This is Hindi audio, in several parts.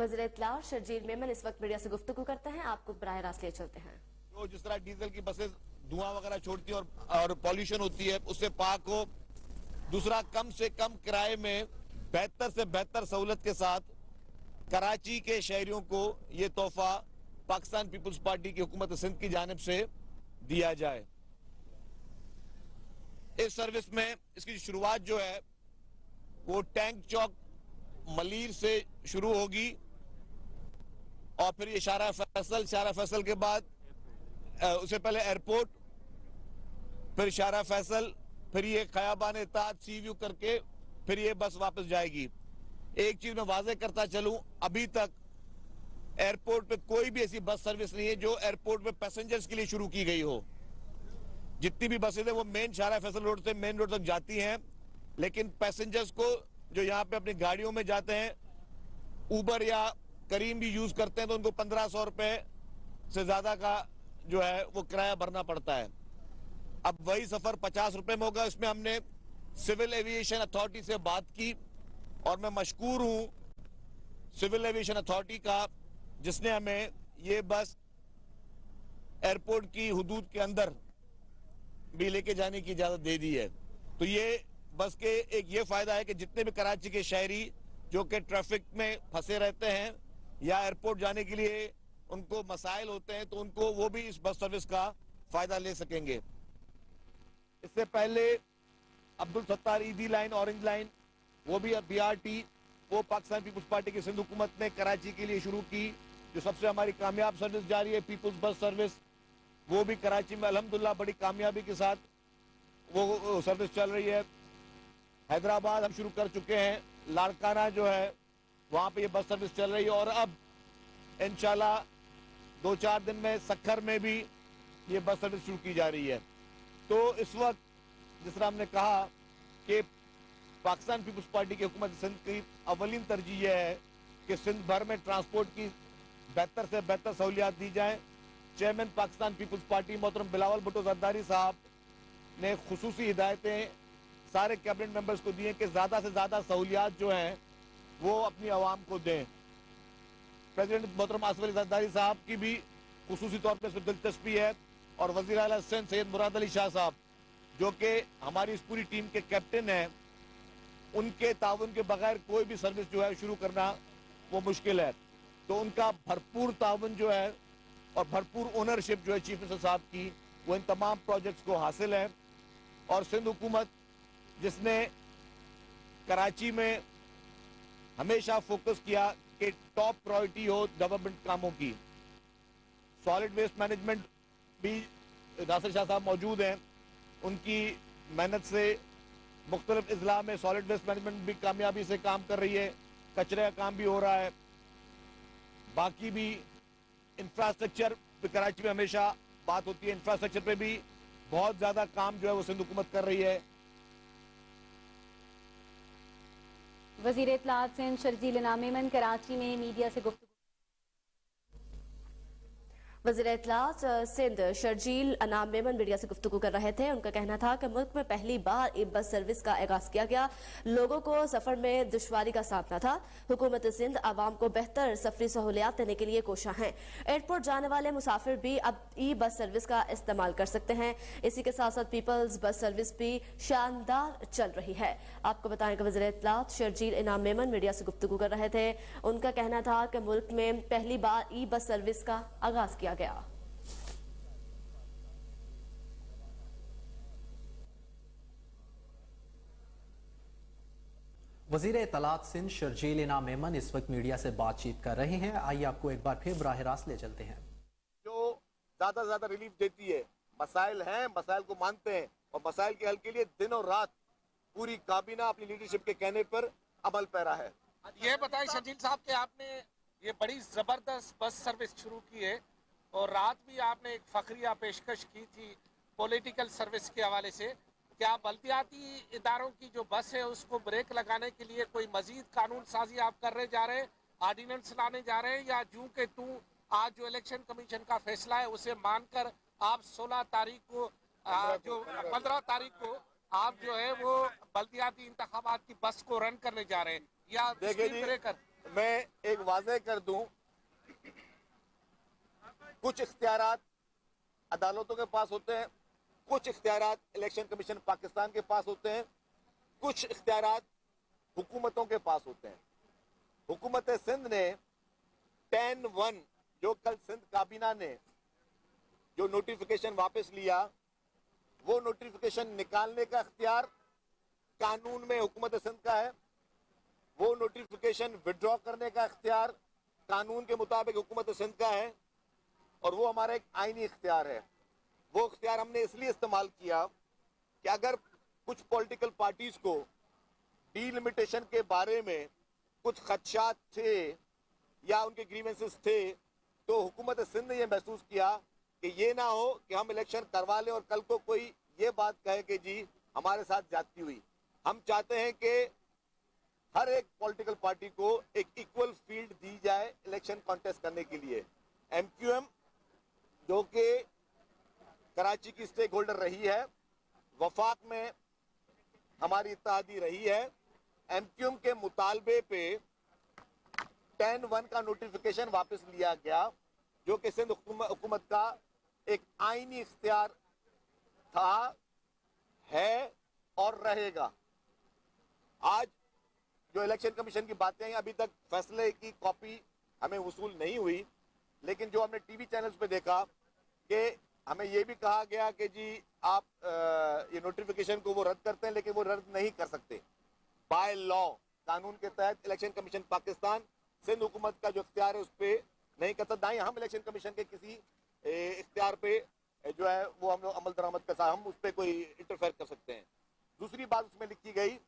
वज़ीर इत्तला शर्जील मेमन इस वक्त मीडिया से गुफ्तगू करते हैं, आपको बराह रास्त ले चलते हैं। तो जिस तरह डीजल की बसें धुआं वगैरह छोड़ती हैं और पॉल्यूशन होती है, उससे पाक हो। दूसरा, कम से कम किराए में बेहतर से बेहतर सहूलत के साथ कराची के शहरियों को ये तोहफा पाकिस्तान पीपुल्स पार्टी की हुकूमत सिंध की जानिब से दिया जाए। इस सर्विस में इसकी शुरुआत जो है वो टैंक चौक मलीर से शुरू होगी और फिर ये शारा फैसल के बाद उससे पहले एयरपोर्ट, फिर शारा फैसल, फिर ये खयाबान इत्तेहाद सी व्यू करके फिर ये बस वापस जाएगी। एक चीज मैं वाजे करता चलूं, अभी तक एयरपोर्ट पे कोई भी ऐसी बस सर्विस नहीं है जो एयरपोर्ट पे पैसेंजर्स के लिए शुरू की गई हो। जितनी भी बसें हैं वो मेन शारा फैसल रोड से मेन रोड तक जाती हैं, लेकिन पैसेंजर्स को जो यहाँ पे अपनी गाड़ियों में जाते हैं, उबर या करीम भी यूज करते हैं, तो उनको 1500 रुपए से ज्यादा का जो है वो किराया भरना पड़ता है। अब वही सफर 50 रुपए में होगा। इसमें हमने सिविल एविएशन अथॉरिटी से बात की और मैं मशकूर हूं सिविल एविएशन अथॉरिटी का, जिसने हमें ये बस एयरपोर्ट की हुदूद के अंदर भी लेके जाने की इजाजत दे दी है। तो ये बस के एक ये फायदा है कि जितने भी कराची के शहरी जो कि ट्रैफिक में फंसे रहते हैं या एयरपोर्ट जाने के लिए उनको मसाइल होते हैं, तो उनको वो भी इस बस सर्विस का फायदा ले सकेंगे। इससे पहले अब्दुल सत्तार ईदी लाइन, ऑरेंज लाइन, वो भी अब BRT, वो पाकिस्तान पीपुल्स पार्टी की सिंध हुकूमत ने कराची के लिए शुरू की, जो सबसे हमारी कामयाब सर्विस जारी है, पीपुल्स बस सर्विस। वो भी कराची में अल्हम्दुलिल्लाह बड़ी कामयाबी के साथ वो सर्विस चल रही है। हैदराबाद हम शुरू कर चुके हैं, लाड़काना जो है वहां पे ये बस सर्विस चल रही है और अब इंशाल्लाह 2-4 दिन में सक्खर में भी ये बस सर्विस शुरू की जा रही है। तो इस वक्त जिस तरह हमने कहा कि पाकिस्तान पीपुल्स पार्टी की हुकूमत सिंध की अवलीन तरजीह यह है कि सिंध भर में ट्रांसपोर्ट की बेहतर से बेहतर सहूलियात दी जाए। चेयरमैन पाकिस्तान पीपुल्स पार्टी मोहतरम बिलावल भुट्टो जरदारी साहब ने खुसूसी हिदायतें सारे कैबिनेट मेंबर्स को दी हैं कि ज्यादा से ज्यादा सहूलियात जो हैं वो अपनी आवाम को दें। प्रेसिडेंट मोहतरम आसिफ अली जरदारी साहब की भी खुसूसी तौर पर इसमें दिलचस्पी है और वजीर आला सिंध सैयद मुराद अली शाह साहब जो कि हमारी इस पूरी टीम के कैप्टन हैं, उनके ताउन के बगैर कोई भी सर्विस जो है शुरू करना वो मुश्किल है। तो उनका भरपूर ताउन जो है और भरपूर ओनरशिप जो है चीफ मिनिस्टर साहब की, वो इन तमाम प्रोजेक्ट्स को हासिल है। और सिंध हुकूमत जिसने कराची में हमेशा फोकस किया कि टॉप प्रायोरिटी हो डेवलपमेंट कामों की, सॉलिड वेस्ट मैनेजमेंट भी नासिर शाह साहब मौजूद हैं, उनकी मेहनत से मुख्तलिफ इजला में सॉलिड वेस्ट मैनेजमेंट भी कामयाबी से काम कर रही है, कचरे का काम भी हो रहा है। बाकी भी इंफ्रास्ट्रक्चर कराची में हमेशा बात होती है, इंफ्रास्ट्रक्चर पे भी बहुत ज्यादा काम जो है वो सिंध हुकूमत कर रही है। वज़ीर इत्तलात सिंध शर्जील इनाम मेमन कराची में मीडिया से गुफ्तगू। वज़ीर इत्तलात सिंध शर्जील इनाम मेमन मीडिया से गुफ्तगू कर रहे थे। उनका कहना था कि मुल्क में पहली बार ई बस सर्विस का आगाज किया गया, लोगों को सफर में दुश्वारी का सामना था। हुकूमत सिंध आवाम को बेहतर सफरी सहूलियात देने के लिए कोशा है। एयरपोर्ट जाने वाले मुसाफिर भी अब ई बस सर्विस का इस्तेमाल कर सकते हैं। इसी के साथ साथ पीपल्स बस सर्विस भी शानदार चल रही है। आपको बताएं कि वज़ीर इत्तलात शर्जील इनाम मेमन मीडिया से गुफ्तगू कर रहे थे। उनका कहना था कि मुल्क में पहली बार ई बस सर्विस का आगाज किया गया। वजीर इत्तलात सिंध शर्जील इनाम मेमन इस वक्त मीडिया से बातचीत कर रहे हैं। आइए आपको एक बार फिर बराह रास्त ले चलते हैं। जो ज्यादा से ज्यादा रिलीफ देती है, मसाइल हैं, मसाइल को मानते हैं और मसाइल के हल के लिए दिन और रात पूरी काबीना अपनी लीडरशिप के कहने पर अमल पैरा है। ये बताएं शर्जील साहब कि आपने ये बड़ी जबरदस्त बस सर्विस शुरू की है और रात भी आपने एक फखरिया पेशकश की थी पॉलिटिकल सर्विस के हवाले से। क्या बल्दियाती इदारों की जो बस है उसको ब्रेक लगाने के लिए कोई मजीद कानून साजी आप करने जा रहे हैं, ऑर्डिनेंस लाने जा रहे हैं, या जूं के तू आज जो इलेक्शन कमीशन का फैसला है उसे मानकर आप 16 तारीख को 15 तारीख को आप जो है वो बल्दियाती इंतखाबात की बस को रन करने जा रहे हैं, या देखिए जी, ब्रेकर? मैं एक वाज़ेह कर दूं, कुछ इख्तियारात अदालतों के पास होते हैं, कुछ इख्तियारात इलेक्शन कमीशन पाकिस्तान के पास होते हैं, कुछ इख्तियारात हुकूमतों के पास होते हैं। हुकूमत सिंध ने 10-1 जो कल सिंध काबीना ने जो नोटिफिकेशन वापस लिया, वो नोटिफिकेशन निकालने का इख्तियार कानून में हुकूमत सिंध का है, वो नोटिफिकेशन विड्रॉ करने का इख्तियार कानून के मुताबिक हुकूमत सिंध का है, और वो हमारा एक आईनी इख्तियार है। वो इख्तियार हमने इसलिए इस्तेमाल किया कि अगर कुछ पॉलिटिकल पार्टीज को डीलिमिटेशन के बारे में कुछ खदशात थे या उनके ग्रीवेंसेस थे, तो हुकूमत सिंध ने यह महसूस किया कि ये ना हो कि हम इलेक्शन करवा लें और कल को कोई ये बात कहे कि जी हमारे साथ ज्यादती हुई। हम चाहते हैं कि हर एक पॉलिटिकल पार्टी को एक इक्वल फील्ड दी जाए इलेक्शन कॉन्टेस्ट करने के लिए। एमक्यूएम जो कि कराची की स्टेक होल्डर रही है, वफाक में हमारी इत्तेहादी रही है, एमक्यूएम के मुतालबे पे 10-1 का नोटिफिकेशन वापस लिया गया, जो कि सिंध हुकूमत का एक आईनी इख्तियार था, है और रहेगा। आज जो इलेक्शन कमीशन की बातें हैं, अभी तक फैसले की कॉपी हमें वसूल नहीं हुई, लेकिन जो हमने टीवी चैनल्स पे देखा कि हमें ये भी कहा गया कि जी आप ये नोटिफिकेशन को वो रद्द करते हैं, लेकिन वो रद्द नहीं कर सकते। बाय लॉ, कानून के तहत इलेक्शन कमीशन पाकिस्तान सिंध हुकूमत का जो इख्तियार है उस पर नहीं कर सकता। हम इलेक्शन कमीशन के किसी इख्तियार पे जो है वो हम लोग अमल दरामद का साथ हम उस पर कोई इंटरफेयर कर सकते हैं। दूसरी बात उसमें लिखी गई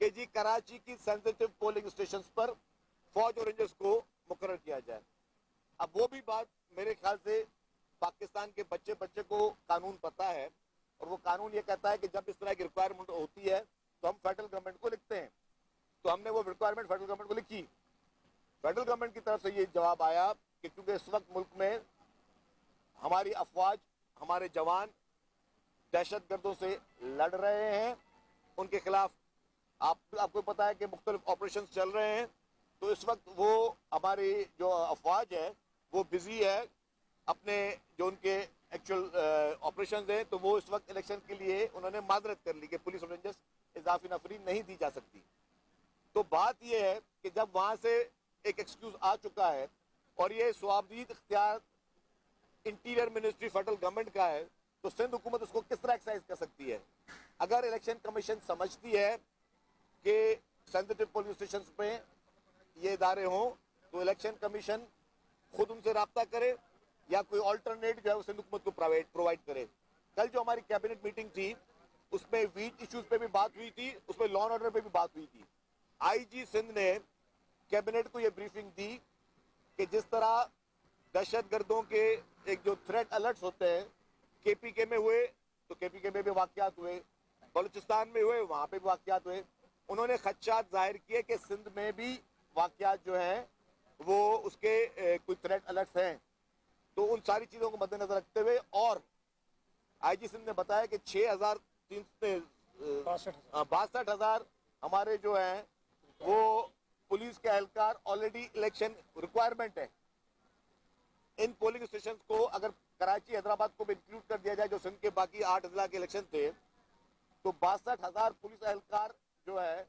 कि जी कराची की सेंसिटिव पोलिंग स्टेशन पर फौज और रेंजर्स को मुकर्रर किया जाए। अब वो भी बात मेरे ख्याल से पाकिस्तान के बच्चे को कानून पता है, और वो कानून ये कहता है कि जब इस तरह की रिक्वायरमेंट होती है तो हम फेडरल गवर्नमेंट को लिखते हैं। तो हमने वो रिक्वायरमेंट फेडरल गवर्नमेंट को लिखी। फेडरल गवर्नमेंट की तरफ से ये जवाब आया कि क्योंकि इस वक्त मुल्क में हमारी अफवाज, हमारे जवान दहशतगर्दों से लड़ रहे हैं, उनके खिलाफ आपको पता है कि मुख्तलिफ ऑपरेशन चल रहे हैं, तो इस वक्त वो हमारी जो अफवाज है वो बिजी है अपने जो उनके एक्चुअल ऑपरेशन हैं, तो वो इस वक्त इलेक्शन के लिए उन्होंने माजरत कर ली कि पुलिस और रेंजर्स इजाफी नफरी नहीं दी जा सकती। तो बात यह है कि जब वहां से एक एक्सक्यूज आ चुका है और ये स्वाबदीद इख्तियार इंटीरियर मिनिस्ट्री फेडरल गवर्नमेंट का है, तो सिंध हुकूमत उसको किस तरह एक्सरसाइज कर सकती है? अगर इलेक्शन कमीशन समझती है कि सेंसिटिव पोलिंग स्टेशन पे ये इदारे हों, तो इलेक्शन कमीशन खुद उनसे राब्ता करे या कोई ऑल्टरनेट जो है वो सिंध हुकूमत को प्रोवाइड करे। कल जो हमारी कैबिनेट मीटिंग थी उसमें वीट इश्यूज पे भी बात हुई थी, उसमें लॉ एंड ऑर्डर पे भी बात हुई थी। आईजी सिंध ने कैबिनेट को ये ब्रीफिंग दी कि जिस तरह दहशतगर्दों के एक जो थ्रेट अलर्ट्स होते हैं केपीके में हुए, तो केपीके में भी वाकयात हुए, बलूचिस्तान में हुए, वहां पे भी वाकयात हुए। उन्होंने खदशात जाहिर किए कि सिंध में भी वाकयात जो हैं वो उसके कोई थ्रेट अलर्ट्स हैं। तो उन सारी चीजों को मद्देनजर रखते हुए और आईजी सिंध ने बताया कि 62,000 हमारे जो हैं वो पुलिस के एहलकार ऑलरेडी इलेक्शन रिक्वायरमेंट है। इन पोलिंग स्टेशन को अगर कराची हैदराबाद को भी इंक्लूड कर दिया जाए, जो सिंध के बाकी 8 जिला के इलेक्शन थे, तो 62,000 पुलिस एहलकार जो है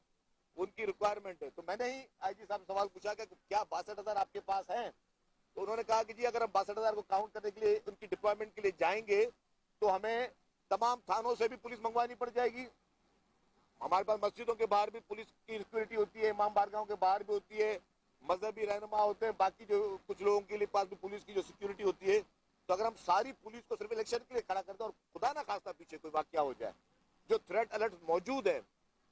उनकी रिक्वायरमेंट है। तो मैंने ही आईजी साहब सवाल पूछा कि क्या 62,000 आपके पास हैं? तो उन्होंने कहा कि जी अगर हम 62,000 को काउंट करने के लिए उनकी डिप्लॉयमेंट के लिए जाएंगे तो हमें तमाम थानों से भी पुलिस मंगवानी पड़ जाएगी। हमारे पास मस्जिदों के बाहर भी पुलिस की सिक्योरिटी होती है, इमाम बारगाहों के बाहर भी होती है, मजहबी रहनुमा होते हैं, बाकी जो कुछ लोगों के लिए पास भी पुलिस की जो सिक्योरिटी होती है। तो अगर हम सारी पुलिस को सिर्फ इलेक्शन के लिए खड़ा कर दें और खुदा ना खास्ता पीछे कोई वाकया हो जाए, जो थ्रेट अलर्ट मौजूद है,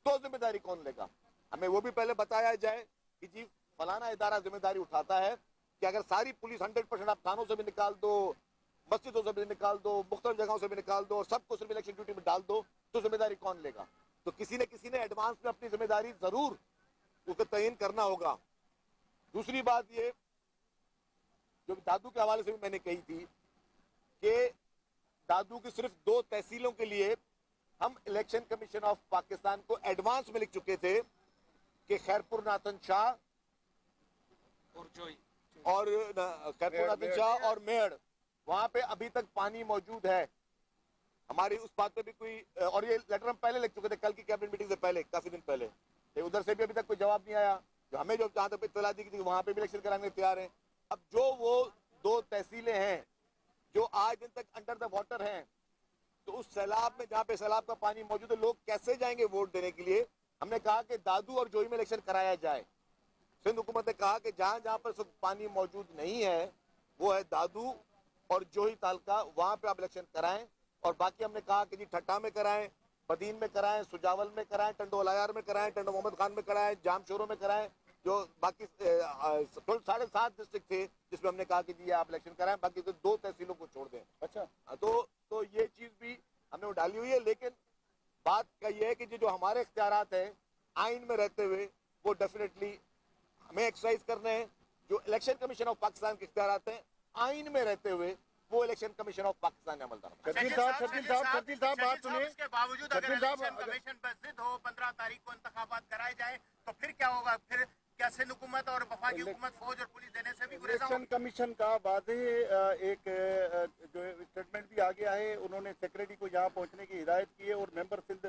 तो जिम्मेदारी कौन लेगा? हमें वो भी पहले बताया जाए कि जी फलाना इदारा जिम्मेदारी उठाता है कि अगर सारी पुलिस 100% आप थानों से भी निकाल दो, मस्जिदों से भी निकाल दो, मुख्तलिफ जगहों से भी निकाल दो और सबको सिर्फ इलेक्शन ड्यूटी में डाल दो, तो जिम्मेदारी कौन लेगा? तो किसी ने एडवांस में अपनी जिम्मेदारी जरूर उसको तयन करना होगा। दूसरी बात ये जो दादू के हवाले से भी मैंने कही थी कि दादू की सिर्फ 2 तहसीलों के लिए हम इलेक्शन कमीशन ऑफ पाकिस्तान को एडवांस में लिख चुके थे कि खैरपुर नाथन शाह और जोई और खैरपुर नादिन शाह और मेड़, वहां पे अभी तक पानी मौजूद है। हमारी उस बात पे भी कोई, और ये लेटर हम पहले लिख चुके थे कल की कैबिनेट मीटिंग से पहले, काफी दिन पहले। ये उधर से भी अभी तक कोई जवाब नहीं आया। जो हमें जो जहां तक इत्तला दी थी वहां पे भी इलेक्शन कराने तैयार हैं। अब जो वो 2 तहसीलें हैं जो आज दिन तक अंडर द वाटर हैं, तो उस सैलाब में, जहाँ पे सैलाब का पानी मौजूद है, लोग कैसे जाएंगे वोट देने के लिए? हमने कहा कि दादू और जोई में इलेक्शन कराया जाए। सिंध हुकूमत ने कहा कि जहां जहां पर पानी मौजूद नहीं है, वो है दादू और जोही तालका, वहां पे आप इलेक्शन कराएं। और बाकी हमने कहा कि जी ठट्टा में कराएं, बदीन में कराएं, सुजावल में कराएं, टंडो अलायार में कराएं, टंडो मोहम्मद खान में कराएं, जामशोरों में कराएं। जो बाकी 7.5 डिस्ट्रिक्ट थे जिसमें हमने कहा कि जी आप इलेक्शन कराएं, बाकी तो 2 तहसीलों को छोड़ दें। अच्छा, तो ये चीज भी हमने वो डाली हुई है। लेकिन बात का ये है कि जो हमारे इख्तियारात हैं आइन में रहते हुए, वो डेफिनेटली हमें एक्सरसाइज करने हैं। जो इलेक्शन कमीशन ऑफ पाकिस्तान के इख्तियारात हैं आइन में रहते हुए, वो इलेक्शन कमीशन ऑफ पाकिस्तान ने अमल शकील साहब बात सुनिए। इसके बावजूद अगर इलेक्शन कमीशन पर जिद हो 15 तारीख को इंतखाबात कराए जाए तो फिर क्या होगा? फिर क्या सिंध हुकूमत और वफाकी हुकूमत फौज और पुलिस देने से भी गुरेज होगी? इलेक्शन कमीशन का वाज़ेह एक जो स्टेटमेंट भी आ गया है। उन्होंने सेक्रेटरी को यहाँ पहुँचने की हिदायत की है और मेंबर सिंध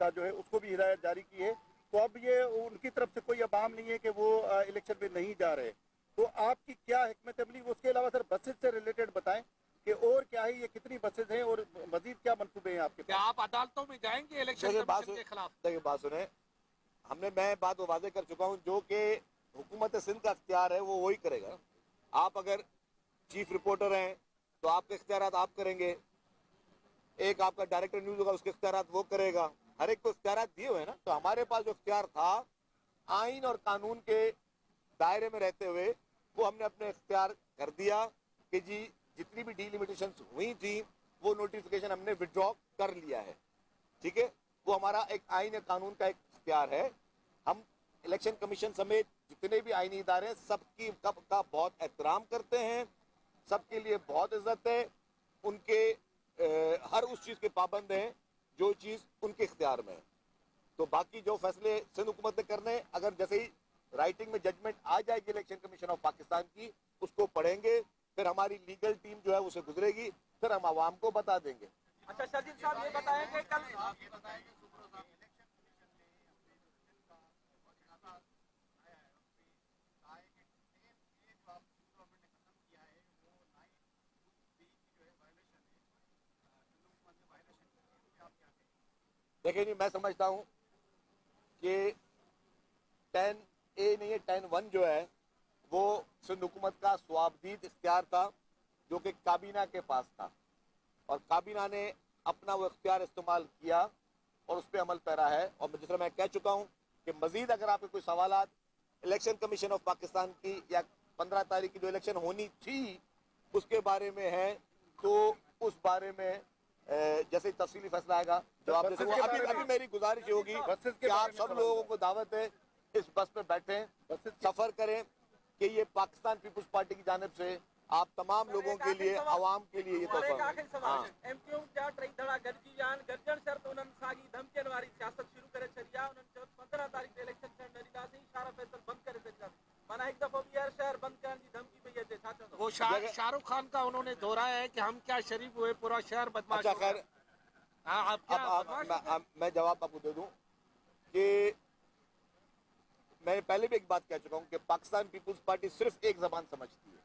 का जो है उसको भी हिदायत जारी की है। तो अब ये उनकी तरफ से कोई अबाम नहीं है कि वो इलेक्शन में नहीं जा रहे। तो आपकी क्या हिकमत अमली? उसके अलावा सर बसेज से रिलेटेड बताएं कि और क्या है, ये कितनी बसेज हैं और मजीद क्या मंसूबे हैं आपके? क्या आप अदालतों में जाएंगे इलेक्शन कमीशन के खिलाफ? देखिए बात सुने, मैं बात वाजे कर चुका हूँ। जो कि हुकूमत सिंध का इख्तियार है वो वही करेगा। आप अगर चीफ रिपोर्टर हैं तो आपके इख्तियारात आप करेंगे, एक आपका डायरेक्टर न्यूज होगा उसके इख्तियारात वो करेगा। हर एक को इख्तियारात दिए हुए हैं ना। तो हमारे पास जो इख्तियार था आइन और कानून के दायरे में रहते हुए, वो हमने अपने इख्तियार कर दिया कि जी जितनी भी डिलिमिटेशन हुई थी वो नोटिफिकेशन हमने विड्रॉ कर लिया है। ठीक है, वो हमारा एक आइन और कानून का एक इख्तियार है। हम इलेक्शन कमीशन समेत जितने भी आईनी इदारे हैं सबकी का बहुत एहतराम करते हैं, सबके लिए बहुत इज्जत है, उनके हर उस चीज के पाबंद हैं जो चीज उनके इख्तियार में है। तो बाकी जो फैसले सिंध हुकूमत ने करने, अगर जैसे ही राइटिंग में जजमेंट आ जाएगी इलेक्शन कमीशन ऑफ पाकिस्तान की, उसको पढ़ेंगे, फिर हमारी लीगल टीम जो है उसे गुजरेगी, फिर हम आवाम को बता देंगे। अच्छा शर्जील साहब ये बताएंगे कल देखिए जी, मैं समझता हूँ कि 10A नहीं है 10(1) जो है वो सिंध हुकूमत का स्वाबदीद इख्तियार था जो कि काबीना के पास था, और काबीना ने अपना वो इख्तियार इस्तेमाल किया और उस पर अमल पैरा है। और जिस तरह मैं कह चुका हूँ कि मजीद अगर आपके कोई सवालात इलेक्शन कमीशन ऑफ पाकिस्तान की या 15 तारीख की जो इलेक्शन होनी थी उसके बारे में है, तो उस बारे में जैसे ही तफसीली फैसला आएगा जवाब दे सकूँ। अभी मेरी गुजारिश होगी कि आप सब लोगों को दावत है इस बस में बैठें, सफर करें, कि ये पाकिस्तान पीपुल्स पार्टी की जानिब से आप तमाम लोगों के लिए, आवाम के लिए ये तोहफा है। वो शाहरुख खान का उन्होंने दोहराया है कि हम क्या शरीफ हुए, पूरा शहर बदमाश अच्छा हो गया। खैर, हाँ, आप क्या बदमाश हो गए? मैं जवाब आपको दे दूं कि मैं पहले भी एक बात कह चुका हूं कि पाकिस्तान पीपुल्स पार्टी सिर्फ एक जबान समझती है,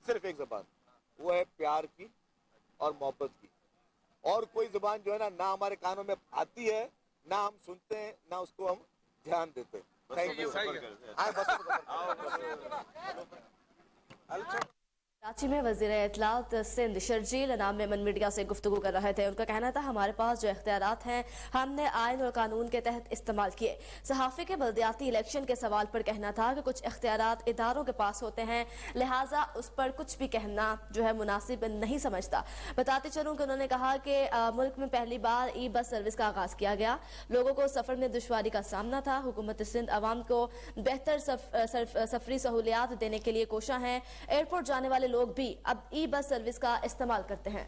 सिर्फ एक जबान, वो है प्यार की और मोहब्बत की। और कोई जबान जो है ना हमारे कानों में आती है, ना हम सुनते हैं, ना उसको हम ध्यान देते हैं। Thank you. कराची में वज़ीर इत्तलात सिंध शर्जील इनाम मेमन मीडिया से गुफ्तगू कर रहे थे। उनका कहना था हमारे पास जो इख्तियारात हैं हमने आइन और कानून के तहत इस्तेमाल किए। सहाफ़ी के बल्दियाती इलेक्शन के सवाल पर कहना था कि कुछ इख्तियारात इदारों के पास होते हैं, लिहाजा उस पर कुछ भी कहना जो है मुनासिब नहीं समझता। बताते चलूँ कि उन्होंने कहा कि मुल्क में पहली बार ई बस सर्विस का आगाज़ किया गया। लोगों को सफ़र में दुश्वारी का सामना था। हुकूमत सिंध अवाम को बेहतर सफरी सहूलियात देने के लिए कोशा है। एयरपोर्ट जाने वाले लोग भी अब ई बस सर्विस का इस्तेमाल करते हैं।